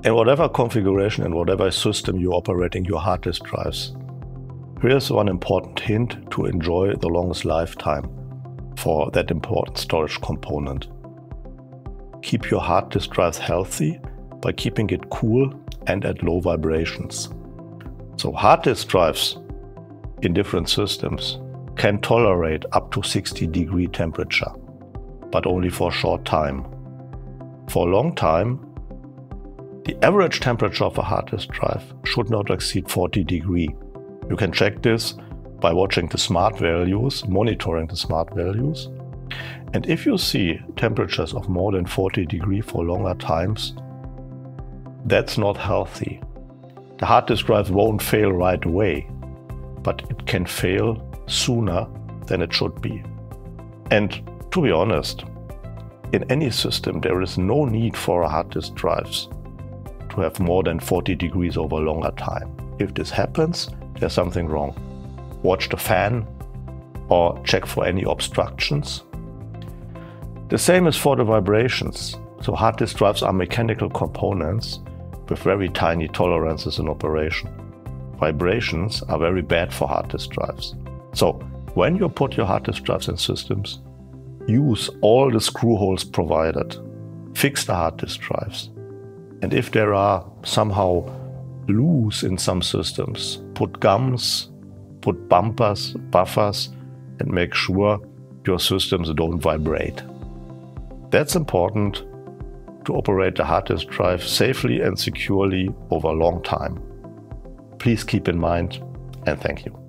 In whatever configuration and whatever system you're operating your hard disk drives, here's one important hint to enjoy the longest lifetime for that important storage component. Keep your hard disk drives healthy by keeping it cool and at low vibrations. So hard disk drives in different systems can tolerate up to 60-degree temperature, but only for a short time. For a long time, the average temperature of a hard disk drive should not exceed 40 degrees. You can check this by watching the smart values, monitoring the smart values. And if you see temperatures of more than 40 degrees for longer times, that's not healthy. The hard disk drive won't fail right away, but it can fail sooner than it should be. And to be honest, in any system there is no need for a hard disk drives to have more than 40 degrees over a longer time. If this happens, there's something wrong. Watch the fan or check for any obstructions. The same is for the vibrations. So hard disk drives are mechanical components with very tiny tolerances in operation. Vibrations are very bad for hard disk drives. So when you put your hard disk drives in systems, use all the screw holes provided. Fix the hard disk drives. And if there are somehow loose in some systems, put gums, put bumpers, buffers, and make sure your systems don't vibrate. That's important to operate the hard disk drive safely and securely over a long time. Please keep in mind, and thank you.